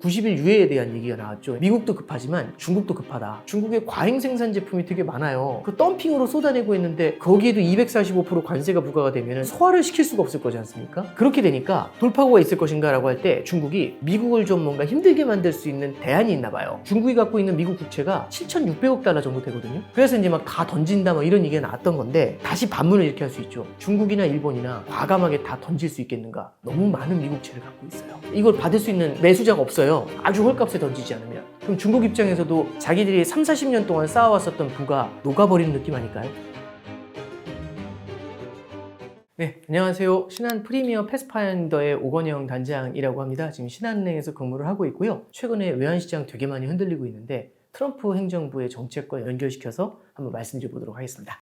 90일 유예에 대한 얘기가 나왔죠. 미국도 급하지만 중국도 급하다. 중국의 과잉 생산 제품이 되게 많아요. 그 덤핑으로 쏟아내고 있는데 거기에도 245% 관세가 부과가 되면 소화를 시킬 수가 없을 거지 않습니까? 그렇게 되니까 돌파구가 있을 것인가 라고 할 때 중국이 미국을 좀 뭔가 힘들게 만들 수 있는 대안이 있나 봐요. 중국이 갖고 있는 미국 국채가 7,600억 달러 정도 되거든요. 그래서 이제 막 다 던진다 뭐 이런 얘기가 나왔던 건데 다시 반문을 이렇게 할 수 있죠. 중국이나 일본이나 과감하게 다 던질 수 있겠는가? 너무 많은 미국채를 갖고 있어요. 이걸 받을 수 있는 매수자가 없어요. 아주 헐값에 던지지 않으면. 그럼 중국 입장에서도 자기들이 30-40년 동안 쌓아왔었던 부가 녹아버리는 느낌 아닐까요? 네, 안녕하세요. 신한 프리미어 패스파인더의 오건영 단장이라고 합니다. 지금 신한은행에서 근무를 하고 있고요. 최근에 외환시장 되게 많이 흔들리고 있는데 트럼프 행정부의 정책과 연결시켜서 한번 말씀드려보도록 하겠습니다.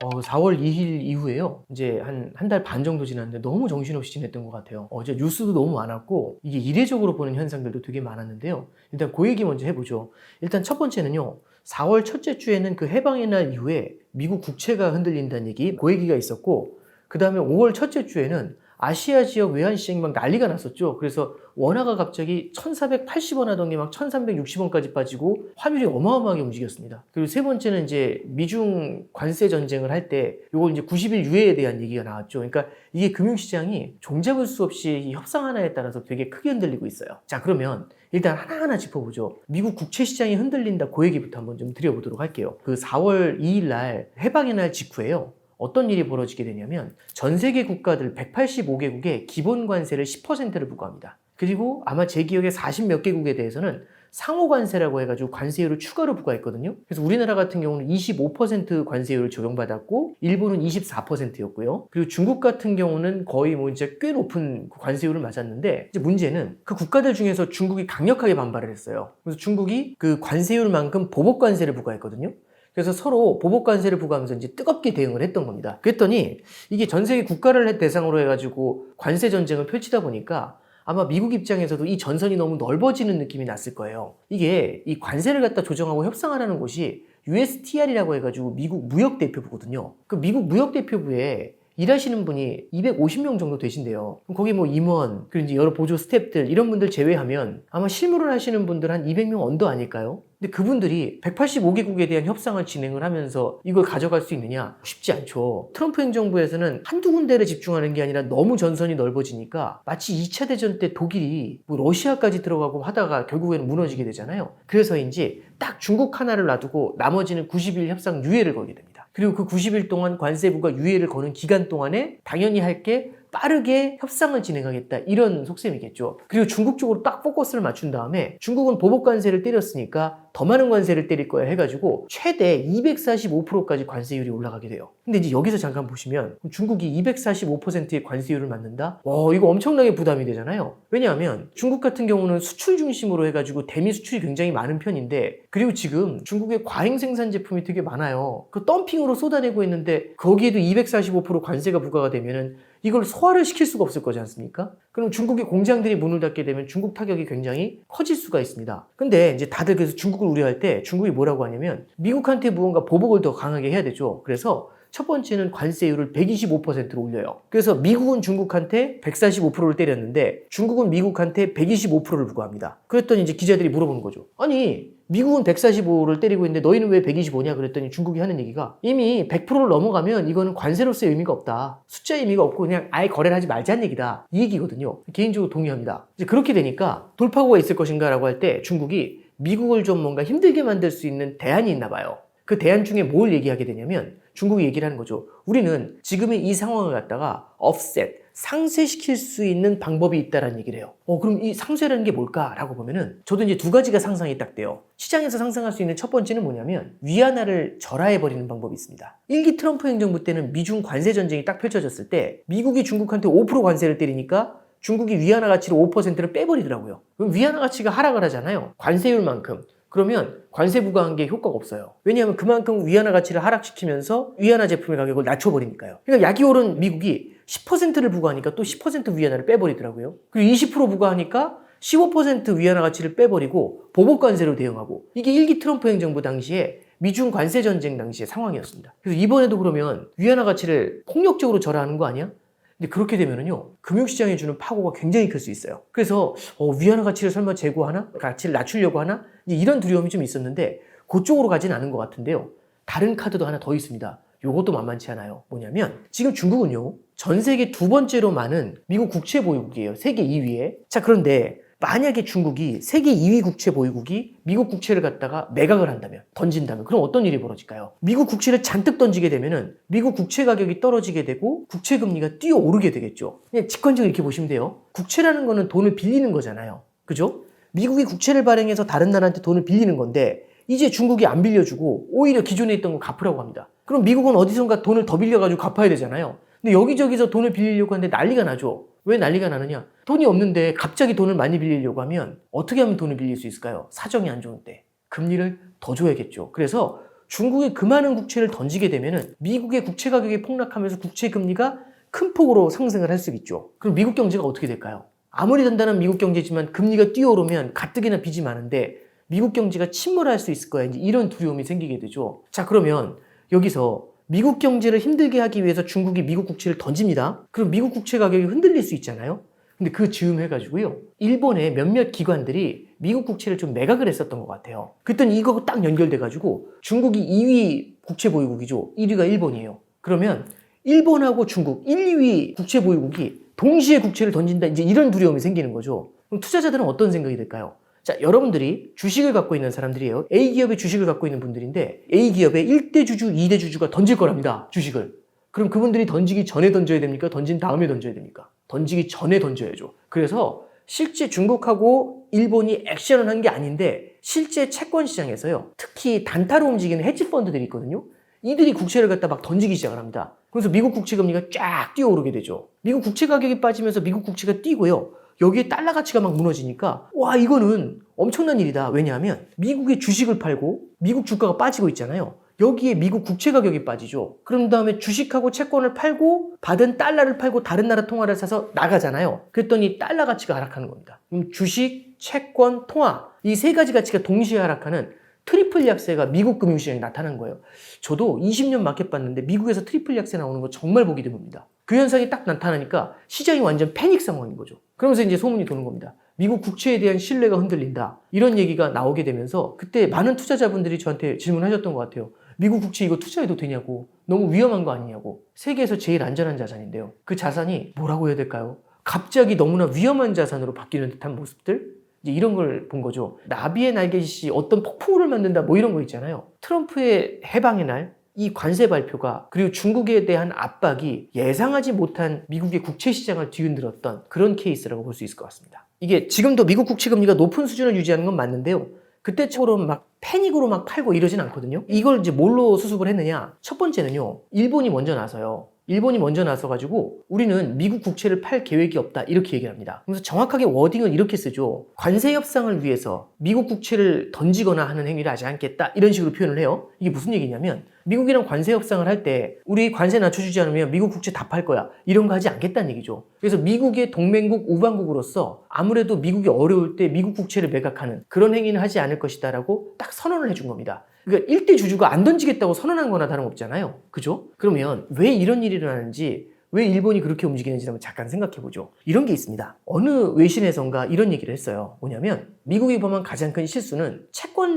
4월 2일 이후에요. 이제 한 달 반 정도 지났는데 너무 정신없이 지냈던 것 같아요. 어제 뉴스도 너무 많았고 이게 이례적으로 보는 현상들도 되게 많았는데요. 일단 그 얘기 먼저 해보죠. 일단 첫 번째는요. 4월 첫째 주에는 그 해방의 날 이후에 미국 국채가 흔들린다는 얘기, 그 얘기가 있었고 그 다음에 5월 첫째 주에는 아시아 지역 외환시장이 막 난리가 났었죠. 그래서 원화가 갑자기 1,480원 하던 게 막 1,360원까지 빠지고 환율이 어마어마하게 움직였습니다. 그리고 세 번째는 이제 미중 관세 전쟁을 할 때 요걸 이제 90일 유예에 대한 얘기가 나왔죠. 그러니까 이게 금융시장이 종잡을 수 없이 협상 하나에 따라서 되게 크게 흔들리고 있어요. 자, 그러면 일단 하나하나 짚어보죠. 미국 국채 시장이 흔들린다, 그 얘기부터 한번 좀 드려보도록 할게요. 그 4월 2일 날 해방의 날 직후에요. 어떤 일이 벌어지게 되냐면 전 세계 국가들 185개국에 기본 관세를 10%를 부과합니다. 그리고 아마 제 기억에 40 몇 개국에 대해서는 상호 관세라고 해가지고 관세율을 추가로 부과했거든요. 그래서 우리나라 같은 경우는 25% 관세율을 적용받았고 일본은 24%였고요. 그리고 중국 같은 경우는 거의 뭐 이제 꽤 높은 관세율을 맞았는데 이제 문제는 그 국가들 중에서 중국이 강력하게 반발을 했어요. 그래서 중국이 그 관세율만큼 보복 관세를 부과했거든요. 그래서 서로 보복 관세를 부과하면서 이제 뜨겁게 대응을 했던 겁니다. 그랬더니 이게 전 세계 국가를 대상으로 해가지고 관세 전쟁을 펼치다 보니까 아마 미국 입장에서도 이 전선이 너무 넓어지는 느낌이 났을 거예요. 이게 이 관세를 갖다 조정하고 협상하라는 곳이 USTR이라고 해가지고 미국 무역대표부거든요. 그 미국 무역대표부에 일하시는 분이 250명 정도 되신대요. 그럼 거기 뭐 임원, 그리고 이제 여러 보조 스태프들 이런 분들 제외하면 아마 실무를 하시는 분들 한 200명 언더 아닐까요? 근데 그분들이 185개국에 대한 협상을 진행을 하면서 이걸 가져갈 수 있느냐? 쉽지 않죠. 트럼프 행정부에서는 한두 군데를 집중하는 게 아니라 너무 전선이 넓어지니까 마치 2차 대전 때 독일이 뭐 러시아까지 들어가고 하다가 결국에는 무너지게 되잖아요. 그래서인지 딱 중국 하나를 놔두고 나머지는 90일 협상 유예를 걸게 됩니다. 그리고 그 90일 동안 관세부가 유예를 거는 기간 동안에 당연히 할 게 빠르게 협상을 진행하겠다, 이런 속셈이겠죠. 그리고 중국 쪽으로 딱 포커스를 맞춘 다음에 중국은 보복 관세를 때렸으니까 더 많은 관세를 때릴 거야 해가지고 최대 245%까지 관세율이 올라가게 돼요. 근데 이제 여기서 잠깐 보시면 중국이 245%의 관세율을 맞는다? 와, 이거 엄청나게 부담이 되잖아요. 왜냐하면 중국 같은 경우는 수출 중심으로 해가지고 대미 수출이 굉장히 많은 편인데, 그리고 지금 중국의 과잉 생산 제품이 되게 많아요. 그 덤핑으로 쏟아내고 있는데 거기에도 245% 관세가 부과가 되면은 이걸 소화를 시킬 수가 없을 거지 않습니까? 그럼 중국의 공장들이 문을 닫게 되면 중국 타격이 굉장히 커질 수가 있습니다. 근데 이제 다들 그래서 중국을 우려할 때 중국이 뭐라고 하냐면 미국한테 무언가 보복을 더 강하게 해야 되죠. 그래서 첫 번째는 관세율을 125%로 올려요. 그래서 미국은 중국한테 145%를 때렸는데 중국은 미국한테 125%를 부과합니다. 그랬더니 이제 기자들이 물어보는 거죠. 아니, 미국은 145를 때리고 있는데 너희는 왜 125냐? 그랬더니 중국이 하는 얘기가 이미 100%를 넘어가면 이거는 관세로서의 의미가 없다. 숫자의 의미가 없고 그냥 아예 거래를 하지 말자는 얘기다. 이 얘기거든요. 개인적으로 동의합니다. 이제 그렇게 되니까 돌파구가 있을 것인가 라고 할 때 중국이 미국을 좀 뭔가 힘들게 만들 수 있는 대안이 있나 봐요. 그 대안 중에 뭘 얘기하게 되냐면 중국이 얘기를 하는 거죠. 우리는 지금의 이 상황을 갖다가 offset, 상쇄시킬 수 있는 방법이 있다라는 얘기를 해요. 그럼 이 상쇄라는 게 뭘까라고 보면은 저도 이제 두 가지가 상상이 딱 돼요. 시장에서 상상할 수 있는 첫 번째는 뭐냐면 위안화를 절하해버리는 방법이 있습니다. 1기 트럼프 행정부 때는 미중 관세 전쟁이 딱 펼쳐졌을 때 미국이 중국한테 5% 관세를 때리니까 중국이 위안화 가치를 5%를 빼버리더라고요. 그럼 위안화 가치가 하락을 하잖아요. 관세율만큼. 그러면 관세 부과한 게 효과가 없어요. 왜냐하면 그만큼 위안화 가치를 하락시키면서 위안화 제품의 가격을 낮춰버리니까요. 그러니까 약이 오른 미국이 10%를 부과하니까 또 10% 위안화를 빼버리더라고요. 그리고 20% 부과하니까 15% 위안화 가치를 빼버리고 보복 관세로 대응하고, 이게 1기 트럼프 행정부 당시에 미중 관세 전쟁 당시의 상황이었습니다. 그래서 이번에도 그러면 위안화 가치를 폭력적으로 절하하는 거 아니야? 근데 그렇게 되면은요, 금융시장에 주는 파고가 굉장히 클 수 있어요. 그래서 위안화 가치를 설마 제고하나? 가치를 낮추려고 하나? 이제 이런 두려움이 좀 있었는데 그쪽으로 가진 않은 것 같은데요. 다른 카드도 하나 더 있습니다. 요것도 만만치 않아요. 뭐냐면 지금 중국은요, 전 세계 두 번째로 많은 미국 국채 보유국이에요. 세계 2위에. 자, 그런데 만약에 중국이 세계 2위 국채 보유국이 미국 국채를 갖다가 매각을 한다면, 던진다면, 그럼 어떤 일이 벌어질까요? 미국 국채를 잔뜩 던지게 되면은 미국 국채 가격이 떨어지게 되고 국채 금리가 뛰어오르게 되겠죠. 그냥 직관적으로 이렇게 보시면 돼요. 국채라는 거는 돈을 빌리는 거잖아요. 그죠? 미국이 국채를 발행해서 다른 나라한테 돈을 빌리는 건데 이제 중국이 안 빌려주고 오히려 기존에 있던 거 갚으라고 합니다. 그럼 미국은 어디선가 돈을 더 빌려가지고 갚아야 되잖아요. 근데 여기저기서 돈을 빌리려고 하는데 난리가 나죠. 왜 난리가 나느냐? 돈이 없는데 갑자기 돈을 많이 빌리려고 하면 어떻게 하면 돈을 빌릴 수 있을까요? 사정이 안 좋은데. 금리를 더 줘야겠죠. 그래서 중국에 그 많은 국채를 던지게 되면은 미국의 국채 가격이 폭락하면서 국채 금리가 큰 폭으로 상승을 할 수 있죠. 그럼 미국 경제가 어떻게 될까요? 아무리 단단한 미국 경제지만 금리가 뛰어오르면 가뜩이나 빚이 많은데 미국 경제가 침몰할 수 있을 거야. 이제 이런 두려움이 생기게 되죠. 자, 그러면 여기서 미국 경제를 힘들게 하기 위해서 중국이 미국 국채를 던집니다. 그럼 미국 국채 가격이 흔들릴 수 있잖아요. 근데 그 즈음 해가지고요, 일본의 몇몇 기관들이 미국 국채를 좀 매각을 했었던 것 같아요. 그랬더니 이거 딱 연결돼가지고 중국이 2위 국채 보유국이죠. 1위가 일본이에요. 그러면 일본하고 중국 1, 2위 국채 보유국이 동시에 국채를 던진다. 이제 이런 두려움이 생기는 거죠. 그럼 투자자들은 어떤 생각이 들까요? 자, 여러분들이 주식을 갖고 있는 사람들이에요. A기업의 주식을 갖고 있는 분들인데 A기업의 1대 주주, 2대 주주가 던질 거랍니다. 주식을. 그럼 그분들이 던지기 전에 던져야 됩니까? 던진 다음에 던져야 됩니까? 던지기 전에 던져야죠. 그래서 실제 중국하고 일본이 액션을 한 게 아닌데 실제 채권 시장에서요, 특히 단타로 움직이는 헤지펀드들이 있거든요. 이들이 국채를 갖다 막 던지기 시작을 합니다. 그래서 미국 국채 금리가 쫙 뛰어오르게 되죠. 미국 국채 가격이 빠지면서 미국 국채가 뛰고요. 여기에 달러 가치가 막 무너지니까 와, 이거는 엄청난 일이다. 왜냐하면 미국의 주식을 팔고 미국 주가가 빠지고 있잖아요. 여기에 미국 국채 가격이 빠지죠. 그런 다음에 주식하고 채권을 팔고 받은 달러를 팔고 다른 나라 통화를 사서 나가잖아요. 그랬더니 달러 가치가 하락하는 겁니다. 그럼 주식, 채권, 통화 이 세 가지 가치가 동시에 하락하는 트리플 약세가 미국 금융시장에 나타난 거예요. 저도 20년 마켓 봤는데 미국에서 트리플 약세 나오는 거 정말 보기 드뭅니다. 그 현상이 딱 나타나니까 시장이 완전 패닉 상황인 거죠. 그러면서 이제 소문이 도는 겁니다. 미국 국채에 대한 신뢰가 흔들린다. 이런 얘기가 나오게 되면서 그때 많은 투자자분들이 저한테 질문하셨던 것 같아요. 미국 국채 이거 투자해도 되냐고. 너무 위험한 거 아니냐고. 세계에서 제일 안전한 자산인데요. 그 자산이 뭐라고 해야 될까요? 갑자기 너무나 위험한 자산으로 바뀌는 듯한 모습들? 이제 이런 걸 본 거죠. 나비의 날개짓이 어떤 폭풍우를 만든다 뭐 이런 거 있잖아요. 트럼프의 해방의 날, 이 관세 발표가 그리고 중국에 대한 압박이 예상하지 못한 미국의 국채 시장을 뒤흔들었던 그런 케이스라고 볼 수 있을 것 같습니다. 이게 지금도 미국 국채 금리가 높은 수준을 유지하는 건 맞는데요. 그때처럼 막 패닉으로 막 팔고 이러진 않거든요. 이걸 이제 뭘로 수습을 했느냐? 첫 번째는요, 일본이 먼저 나서요. 일본이 먼저 나서가지고 우리는 미국 국채를 팔 계획이 없다 이렇게 얘기를 합니다. 그래서 정확하게 워딩을 이렇게 쓰죠. 관세 협상을 위해서 미국 국채를 던지거나 하는 행위를 하지 않겠다 이런 식으로 표현을 해요. 이게 무슨 얘기냐면 미국이랑 관세 협상을 할 때 우리 관세 낮춰주지 않으면 미국 국채 다 팔 거야 이런 거 하지 않겠다는 얘기죠. 그래서 미국의 동맹국 우방국으로서 아무래도 미국이 어려울 때 미국 국채를 매각하는 그런 행위는 하지 않을 것이다 라고 딱 선언을 해준 겁니다. 그러니까 1대 주주가 안 던지겠다고 선언한 거나 다름없잖아요. 그죠? 그러면 왜 이런 일이 일어나는지, 왜 일본이 그렇게 움직이는지 한번 잠깐 생각해보죠. 이런 게 있습니다. 어느 외신에선가 이런 얘기를 했어요. 뭐냐면 미국이 범한 가장 큰 실수는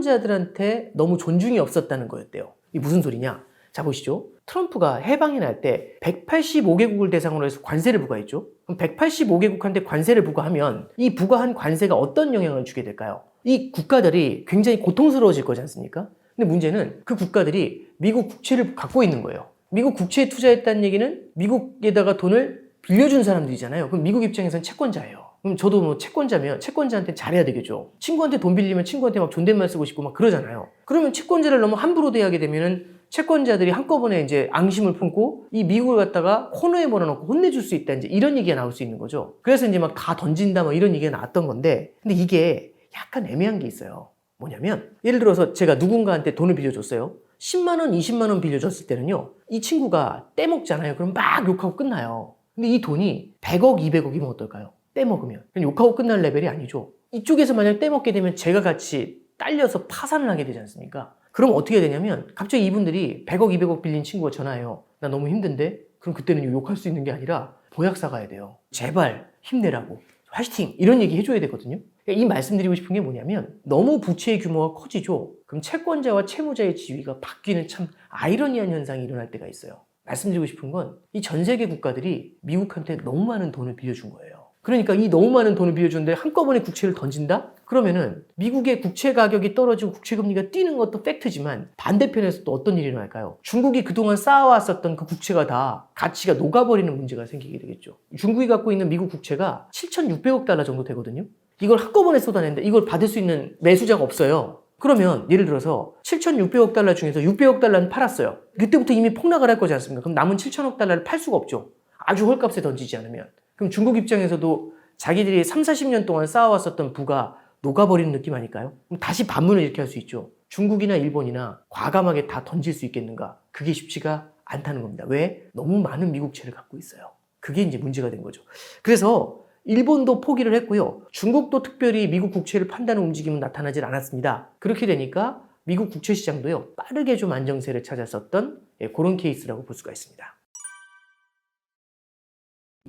채권자들한테 너무 존중이 없었다는 거였대요. 이게 무슨 소리냐? 자, 보시죠. 트럼프가 해방이 날 때 185개국을 대상으로 해서 관세를 부과했죠. 그럼 185개국한테 관세를 부과하면 이 부과한 관세가 어떤 영향을 주게 될까요? 이 국가들이 굉장히 고통스러워질 거지 않습니까? 근데 문제는 그 국가들이 미국 국채를 갖고 있는 거예요. 미국 국채에 투자했다는 얘기는 미국에다가 돈을 빌려준 사람들이잖아요. 그럼 미국 입장에서는 채권자예요. 그럼 저도 뭐 채권자면 채권자한테 잘해야 되겠죠. 친구한테 돈 빌리면 친구한테 막 존댓말 쓰고 싶고 막 그러잖아요. 그러면 채권자를 너무 함부로 대하게 되면은 채권자들이 한꺼번에 이제 앙심을 품고 이 미국을 갖다가 코너에 몰아넣고 혼내줄 수 있다. 이제 이런 얘기가 나올 수 있는 거죠. 그래서 이제 막 다 던진다 뭐 이런 얘기가 나왔던 건데, 근데 이게 약간 애매한 게 있어요. 뭐냐면 예를 들어서 제가 누군가한테 돈을 빌려줬어요. 10만 원, 20만 원 빌려줬을 때는요, 이 친구가 떼먹잖아요. 그럼 막 욕하고 끝나요. 근데 이 돈이 100억, 200억이면 어떨까요? 떼먹으면. 그냥 욕하고 끝날 레벨이 아니죠. 이쪽에서 만약 떼먹게 되면 제가 같이 딸려서 파산을 하게 되지 않습니까? 그럼 어떻게 되냐면 갑자기 이분들이 100억, 200억 빌린 친구가 전화해요. 나 너무 힘든데? 그럼 그때는 욕할 수 있는 게 아니라 보약 사가야 돼요. 제발 힘내라고. 화이팅! 이런 얘기 해줘야 되거든요. 이 말씀드리고 싶은 게 뭐냐면 너무 부채의 규모가 커지죠. 그럼 채권자와 채무자의 지위가 바뀌는 참 아이러니한 현상이 일어날 때가 있어요. 말씀드리고 싶은 건 이 전 세계 국가들이 미국한테 너무 많은 돈을 빌려준 거예요. 그러니까 이 너무 많은 돈을 빌려주는데 한꺼번에 국채를 던진다? 그러면은 미국의 국채 가격이 떨어지고 국채 금리가 뛰는 것도 팩트지만 반대편에서 또 어떤 일이 일어날까요? 중국이 그동안 쌓아왔었던 그 국채가 다 가치가 녹아버리는 문제가 생기게 되겠죠. 중국이 갖고 있는 미국 국채가 7,600억 달러 정도 되거든요. 이걸 한꺼번에 쏟아낸다. 이걸 받을 수 있는 매수자가 없어요. 그러면 예를 들어서 7,600억 달러 중에서 600억 달러는 팔았어요. 그때부터 이미 폭락을 할 거지 않습니까? 그럼 남은 7천억 달러를 팔 수가 없죠. 아주 헐값에 던지지 않으면. 그럼 중국 입장에서도 자기들이 3, 40년 동안 쌓아왔었던 부가 녹아버리는 느낌 아닐까요? 그럼 다시 반문을 이렇게 할 수 있죠. 중국이나 일본이나 과감하게 다 던질 수 있겠는가? 그게 쉽지가 않다는 겁니다. 왜? 너무 많은 미국채를 갖고 있어요. 그게 이제 문제가 된 거죠. 그래서 일본도 포기를 했고요. 중국도 특별히 미국 국채를 판다는 움직임은 나타나질 않았습니다. 그렇게 되니까 미국 국채 시장도요, 빠르게 좀 안정세를 찾았었던 그런 케이스라고 볼 수가 있습니다.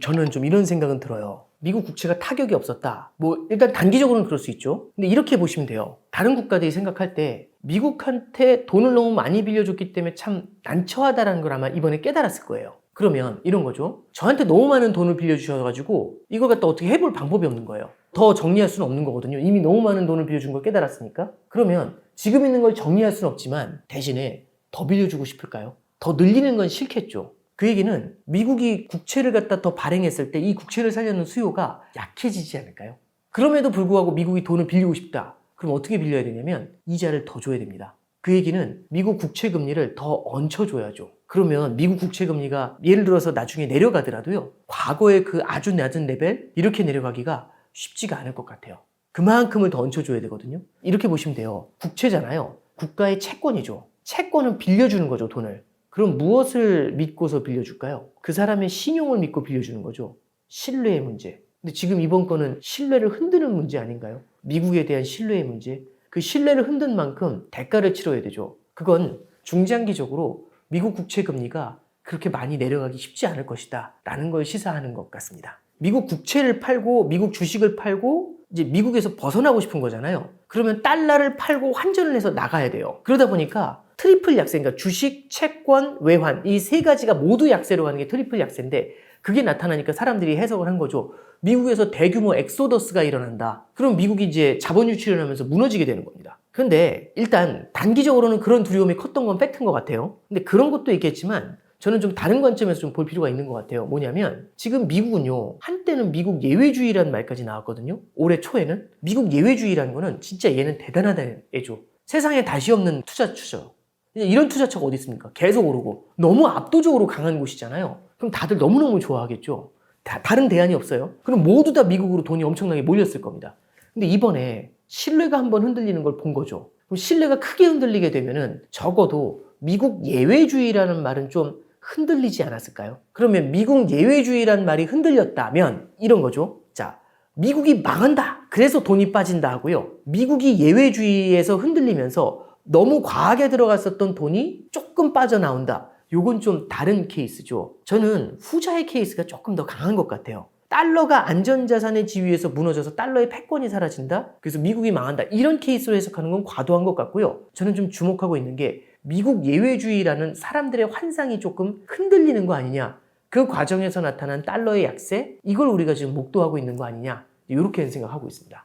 저는 좀 이런 생각은 들어요. 미국 국채가 타격이 없었다. 일단 단기적으로는 그럴 수 있죠. 근데 이렇게 보시면 돼요. 다른 국가들이 생각할 때 미국한테 돈을 너무 많이 빌려줬기 때문에 참 난처하다는 걸 아마 이번에 깨달았을 거예요. 그러면 이런 거죠. 저한테 너무 많은 돈을 빌려주셔가지고 이걸 갖다 어떻게 해볼 방법이 없는 거예요. 더 정리할 수는 없는 거거든요. 이미 너무 많은 돈을 빌려준 걸 깨달았으니까. 그러면 지금 있는 걸 정리할 수는 없지만 대신에 더 빌려주고 싶을까요? 더 늘리는 건 싫겠죠. 그 얘기는 미국이 국채를 갖다 더 발행했을 때 이 국채를 살려는 수요가 약해지지 않을까요? 그럼에도 불구하고 미국이 돈을 빌리고 싶다. 그럼 어떻게 빌려야 되냐면 이자를 더 줘야 됩니다. 그 얘기는 미국 국채 금리를 더 얹혀줘야죠. 그러면 미국 국채 금리가 예를 들어서 나중에 내려가더라도요. 과거의 그 아주 낮은 레벨 이렇게 내려가기가 쉽지가 않을 것 같아요. 그만큼을 더 얹혀줘야 되거든요. 이렇게 보시면 돼요. 국채잖아요. 국가의 채권이죠. 채권은 빌려주는 거죠, 돈을. 그럼 무엇을 믿고서 빌려줄까요? 그 사람의 신용을 믿고 빌려주는 거죠. 신뢰의 문제. 근데 지금 이번 건은 신뢰를 흔드는 문제 아닌가요? 미국에 대한 신뢰의 문제. 그 신뢰를 흔든 만큼 대가를 치러야 되죠. 그건 중장기적으로 미국 국채 금리가 그렇게 많이 내려가기 쉽지 않을 것이다 라는 걸 시사하는 것 같습니다. 미국 국채를 팔고 미국 주식을 팔고 이제 미국에서 벗어나고 싶은 거잖아요. 그러면 달러를 팔고 환전을 해서 나가야 돼요. 그러다 보니까 트리플 약세, 그러니까 주식, 채권, 외환 이 세 가지가 모두 약세로 가는 게 트리플 약세인데 그게 나타나니까 사람들이 해석을 한 거죠. 미국에서 대규모 엑소더스가 일어난다. 그럼 미국이 이제 자본 유출을 하면서 무너지게 되는 겁니다. 그런데 일단 단기적으로는 그런 두려움이 컸던 건 팩트인 것 같아요. 근데 그런 것도 있겠지만 저는 좀 다른 관점에서 좀 볼 필요가 있는 것 같아요. 뭐냐면 지금 미국은요. 한때는 미국 예외주의라는 말까지 나왔거든요. 올해 초에는. 미국 예외주의라는 거는 진짜 얘는 대단하다는 애죠. 세상에 다시 없는 투자처죠. 이런 투자처가 어디 있습니까? 계속 오르고 너무 압도적으로 강한 곳이잖아요. 그럼 다들 너무너무 좋아하겠죠. 다른 대안이 없어요. 그럼 모두 다 미국으로 돈이 엄청나게 몰렸을 겁니다. 근데 이번에 신뢰가 한번 흔들리는 걸 본 거죠. 그럼 신뢰가 크게 흔들리게 되면은 적어도 미국 예외주의라는 말은 좀 흔들리지 않았을까요? 그러면 미국 예외주의라는 말이 흔들렸다면 이런 거죠. 자, 미국이 망한다. 그래서 돈이 빠진다 하고요. 미국이 예외주의에서 흔들리면서 너무 과하게 들어갔었던 돈이 조금 빠져나온다. 요건 좀 다른 케이스죠. 저는 후자의 케이스가 조금 더 강한 것 같아요. 달러가 안전자산의 지위에서 무너져서 달러의 패권이 사라진다? 그래서 미국이 망한다. 이런 케이스로 해석하는 건 과도한 것 같고요. 저는 좀 주목하고 있는 게 미국 예외주의라는 사람들의 환상이 조금 흔들리는 거 아니냐. 그 과정에서 나타난 달러의 약세? 이걸 우리가 지금 목도하고 있는 거 아니냐. 이렇게 생각하고 있습니다.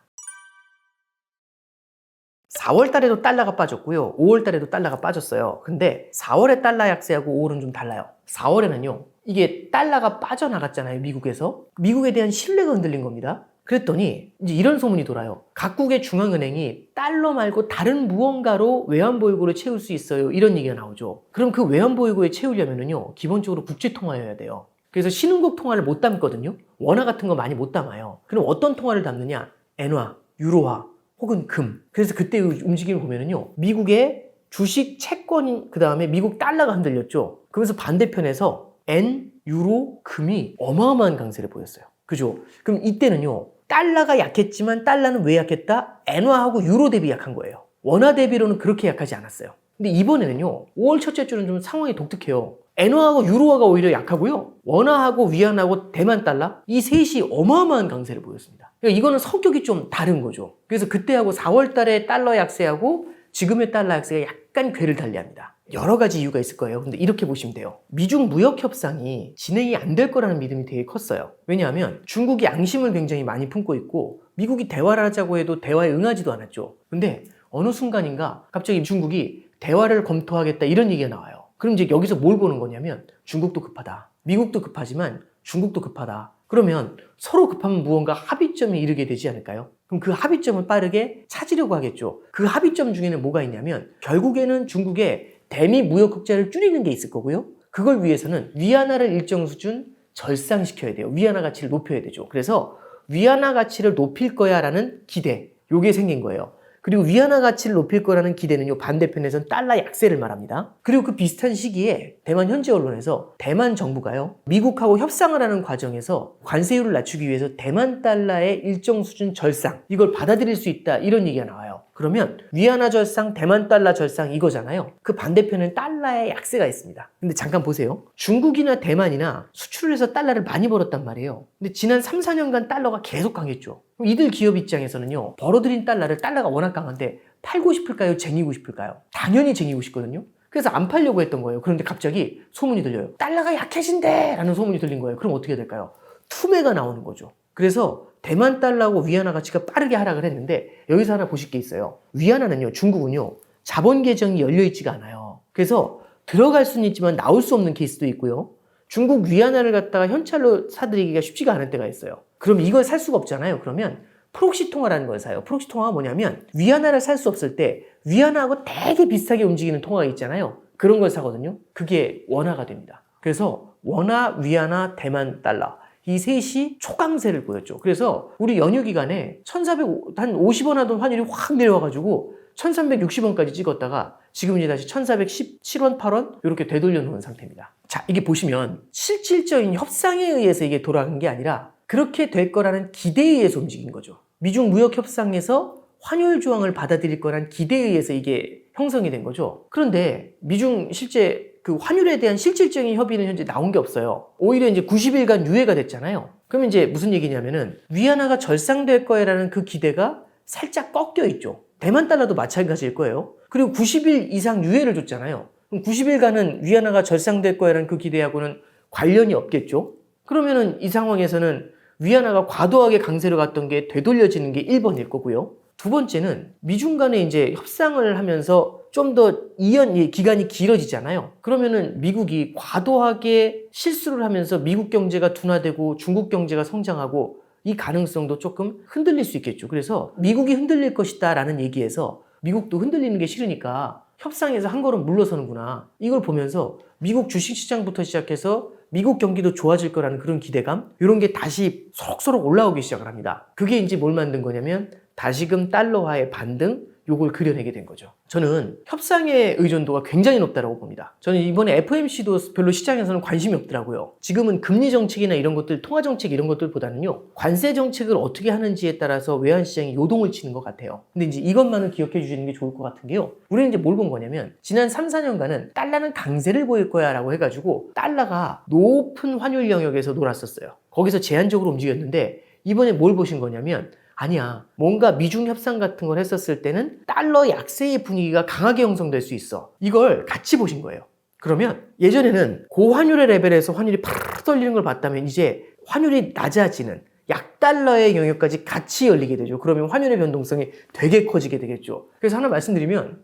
4월 달에도 달러가 빠졌고요. 5월 달에도 달러가 빠졌어요. 근데 4월에 달러 약세하고 5월은 좀 달라요. 4월에는요. 이게 달러가 빠져나갔잖아요. 미국에서. 미국에 대한 신뢰가 흔들린 겁니다. 그랬더니 이제 이런 소문이 돌아요. 각국의 중앙은행이 달러 말고 다른 무언가로 외환보유고를 채울 수 있어요. 이런 얘기가 나오죠. 그럼 그 외환보유고에 채우려면은요. 기본적으로 국제통화여야 돼요. 그래서 신흥국 통화를 못 담거든요. 원화 같은 거 많이 못 담아요. 그럼 어떤 통화를 담느냐? 엔화, 유로화, 혹은 금. 그래서 그때 움직임을 보면은요. 미국의 주식, 채권, 그 다음에 미국 달러가 흔들렸죠. 그러면서 반대편에서 엔, 유로, 금이 어마어마한 강세를 보였어요. 그죠? 그럼 이때는요. 달러가 약했지만 달러는 왜 약했다? 엔화하고 유로 대비 약한 거예요. 원화 대비로는 그렇게 약하지 않았어요. 근데 이번에는요. 5월 첫째 주는 좀 상황이 독특해요. 엔화하고 유로화가 오히려 약하고요. 원화하고 위안하고 대만 달러 이 셋이 어마어마한 강세를 보였습니다. 그러니까 이거는 성격이 좀 다른 거죠. 그래서 그때하고 4월 달에 달러 약세하고 지금의 달러 약세가 약간 궤를 달리합니다. 여러 가지 이유가 있을 거예요. 근데 이렇게 보시면 돼요. 미중 무역 협상이 진행이 안 될 거라는 믿음이 되게 컸어요. 왜냐하면 중국이 양심을 굉장히 많이 품고 있고 미국이 대화를 하자고 해도 대화에 응하지도 않았죠. 근데 어느 순간인가 갑자기 중국이 대화를 검토하겠다 이런 얘기가 나와요. 그럼 이제 여기서 뭘 보는 거냐면 중국도 급하다. 미국도 급하지만 중국도 급하다. 그러면 서로 급하면 무언가 합의점에 이르게 되지 않을까요? 그럼 그 합의점을 빠르게 찾으려고 하겠죠. 그 합의점 중에는 뭐가 있냐면 결국에는 중국의 대미 무역 흑자를 줄이는 게 있을 거고요. 그걸 위해서는 위안화를 일정 수준 절상시켜야 돼요. 위안화 가치를 높여야 되죠. 그래서 위안화 가치를 높일 거야 라는 기대, 요게 생긴 거예요. 그리고 위안화 가치를 높일 거라는 기대는요, 반대편에서는 달러 약세를 말합니다. 그리고 그 비슷한 시기에 대만 현지 언론에서 대만 정부가요, 미국하고 협상을 하는 과정에서 관세율을 낮추기 위해서 대만 달러의 일정 수준 절상, 이걸 받아들일 수 있다, 이런 얘기가 나와요. 그러면 위안화 절상, 대만 달러 절상 이거잖아요. 그 반대편은 달러의 약세가 있습니다. 근데 잠깐 보세요. 중국이나 대만이나 수출을 해서 달러를 많이 벌었단 말이에요. 근데 지난 3, 4년간 달러가 계속 강했죠. 그럼 이들 기업 입장에서는요, 벌어들인 달러를, 달러가 워낙 강한데 팔고 싶을까요? 쟁이고 싶을까요? 당연히 쟁이고 싶거든요. 그래서 안 팔려고 했던 거예요. 그런데 갑자기 소문이 들려요. 달러가 약해진대! 라는 소문이 들린 거예요. 그럼 어떻게 될까요? 투매가 나오는 거죠. 그래서 대만 달러하고 위안화 가치가 빠르게 하락을 했는데 여기서 하나 보실 게 있어요. 위안화는요, 중국은요, 자본 계정이 열려있지가 않아요. 그래서 들어갈 수는 있지만 나올 수 없는 케이스도 있고요. 중국 위안화를 갖다가 현찰로 사들이기가 쉽지가 않을 때가 있어요. 그럼 이걸 살 수가 없잖아요. 그러면 프록시 통화라는 걸 사요. 프록시 통화가 뭐냐면 위안화를 살 수 없을 때 위안화하고 되게 비슷하게 움직이는 통화가 있잖아요. 그런 걸 사거든요. 그게 원화가 됩니다. 그래서 원화, 위안화, 대만 달러 이 셋이 초강세를 보였죠. 그래서 우리 연휴 기간에 1,450원 하던 환율이 확 내려와가지고 1,360원까지 찍었다가 지금 이제 다시 1,417원, 8원 이렇게 되돌려 놓은 상태입니다. 자, 이게 보시면 실질적인 협상에 의해서 이게 돌아간 게 아니라 그렇게 될 거라는 기대에 의해서 움직인 거죠. 미중 무역 협상에서 환율 조항을 받아들일 거란 기대에 의해서 이게 형성이 된 거죠. 그런데 미중 실제 그 환율에 대한 실질적인 협의는 현재 나온 게 없어요. 오히려 이제 90일간 유예가 됐잖아요. 그러면 이제 무슨 얘기냐면은 위안화가 절상될 거라는 그 기대가 살짝 꺾여 있죠. 대만 달러도 마찬가지일 거예요. 그리고 90일 이상 유예를 줬잖아요. 그럼 90일간은 위안화가 절상될 거라는 그 기대하고는 관련이 없겠죠. 그러면은 이 상황에서는 위안화가 과도하게 강세로 갔던 게 되돌려지는 게 1번일 거고요. 두 번째는 미중 간에 이제 협상을 하면서 좀 더 기간이 길어지잖아요. 그러면은 미국이 과도하게 실수를 하면서 미국 경제가 둔화되고 중국 경제가 성장하고 이 가능성도 조금 흔들릴 수 있겠죠. 그래서 미국이 흔들릴 것이다 라는 얘기에서 미국도 흔들리는 게 싫으니까 협상에서 한 걸음 물러서는구나. 이걸 보면서 미국 주식시장부터 시작해서 미국 경기도 좋아질 거라는 그런 기대감, 이런 게 다시 소록소록 올라오기 시작을 합니다. 그게 이제 뭘 만든 거냐면 다시금 달러화의 반등, 요걸 그려내게 된 거죠. 저는 협상의 의존도가 굉장히 높다고 봅니다. 저는 이번에 FOMC도 별로 시장에서는 관심이 없더라고요. 지금은 금리 정책이나 이런 것들, 통화 정책 이런 것들보다는요, 관세 정책을 어떻게 하는지에 따라서 외환시장이 요동을 치는 것 같아요. 근데 이제 이것만은 기억해 주시는 게 좋을 것 같은 게요, 우리는 이제 뭘 본 거냐면 지난 3, 4년간은 달러는 강세를 보일 거야 라고 해가지고 달러가 높은 환율 영역에서 놀았었어요. 거기서 제한적으로 움직였는데 이번에 뭘 보신 거냐면 아니야, 뭔가 미중 협상 같은 걸 했었을 때는 달러 약세의 분위기가 강하게 형성될 수 있어. 이걸 같이 보신 거예요. 그러면 예전에는 고환율의 레벨에서 환율이 팍 떨리는 걸 봤다면 이제 환율이 낮아지는 약달러의 영역까지 같이 열리게 되죠. 그러면 환율의 변동성이 되게 커지게 되겠죠. 그래서 하나 말씀드리면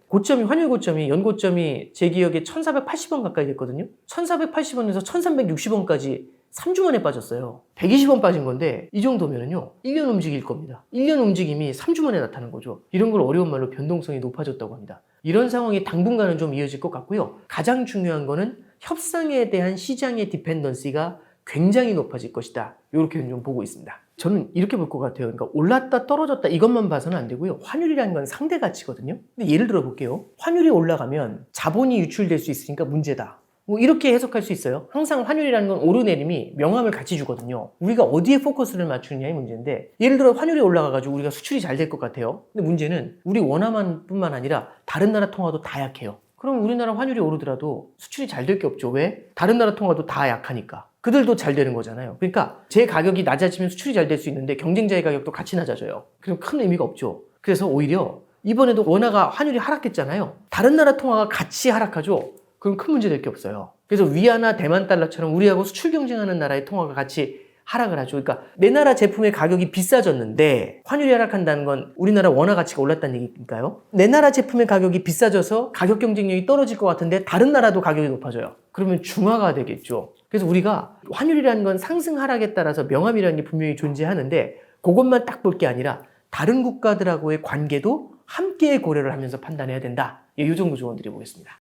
환율 고점이 연고점이 제 기억에 1,480원 가까이 됐거든요. 1,480원에서 1,360원까지 3주 만에 빠졌어요. 120원 빠진 건데 이 정도면은요 1년 움직일 겁니다. 1년 움직임이 3주 만에 나타난 거죠. 이런 걸 어려운 말로 변동성이 높아졌다고 합니다. 이런 상황이 당분간은 좀 이어질 것 같고요. 가장 중요한 거는 협상에 대한 시장의 디펜던시가 굉장히 높아질 것이다. 이렇게 좀 보고 있습니다. 저는 이렇게 볼 것 같아요. 그러니까 올랐다 떨어졌다 이것만 봐서는 안 되고요. 환율이라는 건 상대 가치거든요. 근데 예를 들어 볼게요. 환율이 올라가면 자본이 유출될 수 있으니까 문제다. 뭐 이렇게 해석할 수 있어요. 항상 환율이라는 건 오르내림이 명암을 같이 주거든요. 우리가 어디에 포커스를 맞추느냐의 문제인데, 예를 들어 환율이 올라가가지고 우리가 수출이 잘 될 것 같아요. 근데 문제는 우리 원화만 뿐만 아니라 다른 나라 통화도 다 약해요. 그럼 우리나라 환율이 오르더라도 수출이 잘 될 게 없죠. 왜? 다른 나라 통화도 다 약하니까. 그들도 잘 되는 거잖아요. 그러니까 제 가격이 낮아지면 수출이 잘 될 수 있는데 경쟁자의 가격도 같이 낮아져요. 그럼 큰 의미가 없죠. 그래서 오히려 이번에도 원화가 환율이 하락했잖아요. 다른 나라 통화가 같이 하락하죠. 그럼 큰 문제 될 게 없어요. 그래서 위안화, 대만 달러처럼 우리하고 수출 경쟁하는 나라의 통화가 같이 하락을 하죠. 그러니까 내 나라 제품의 가격이 비싸졌는데 환율이 하락한다는 건 우리나라 원화 가치가 올랐다는 얘기니까요. 내 나라 제품의 가격이 비싸져서 가격 경쟁력이 떨어질 것 같은데 다른 나라도 가격이 높아져요. 그러면 중화가 되겠죠. 그래서 우리가 환율이라는 건 상승 하락에 따라서 명암이라는 게 분명히 존재하는데 그것만 딱 볼 게 아니라 다른 국가들하고의 관계도 함께 고려를 하면서 판단해야 된다. 이 정도 조언 드려보겠습니다.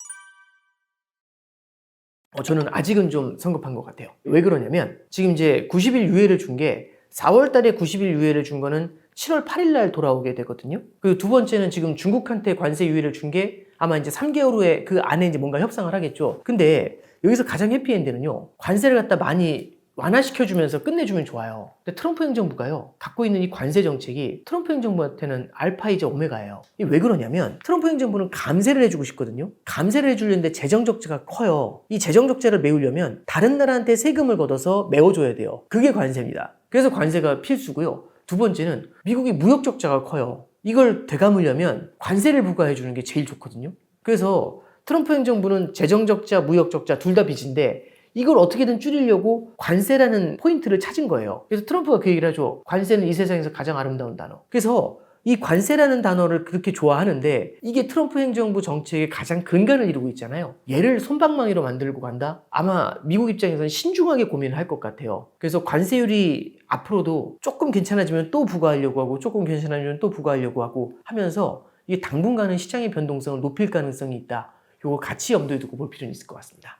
저는 아직은 좀 성급한 것 같아요. 왜 그러냐면 지금 이제 90일 유예를 준 게 4월 달에 90일 유예를 준 거는 7월 8일 날 돌아오게 되거든요. 그리고 두 번째는 지금 중국한테 관세 유예를 준 게 아마 이제 3개월 후에 그 안에 이제 뭔가 협상을 하겠죠. 근데 여기서 가장 해피엔드는요. 관세를 갖다 많이 완화시켜주면서 끝내주면 좋아요. 근데 트럼프 행정부가요. 갖고 있는 이 관세 정책이 트럼프 행정부한테는 알파이자 오메가예요. 이게 왜 그러냐면 트럼프 행정부는 감세를 해주고 싶거든요. 감세를 해주려는데 재정 적자가 커요. 이 재정 적자를 메우려면 다른 나라한테 세금을 걷어서 메워줘야 돼요. 그게 관세입니다. 그래서 관세가 필수고요. 두 번째는 미국이 무역 적자가 커요. 이걸 되감으려면 관세를 부과해주는 게 제일 좋거든요. 그래서 트럼프 행정부는 재정 적자, 무역 적자 둘 다 빚인데 이걸 어떻게든 줄이려고 관세라는 포인트를 찾은 거예요. 그래서 트럼프가 그 얘기를 하죠. 관세는 이 세상에서 가장 아름다운 단어. 그래서 이 관세라는 단어를 그렇게 좋아하는데 이게 트럼프 행정부 정책의 가장 근간을 이루고 있잖아요. 얘를 솜방망이로 만들고 간다? 아마 미국 입장에서는 신중하게 고민을 할 것 같아요. 그래서 관세율이 앞으로도 조금 괜찮아지면 또 부과하려고 하고 조금 괜찮아지면 또 부과하려고 하고 하면서 이게 당분간은 시장의 변동성을 높일 가능성이 있다. 이거 같이 염두에 두고 볼 필요는 있을 것 같습니다.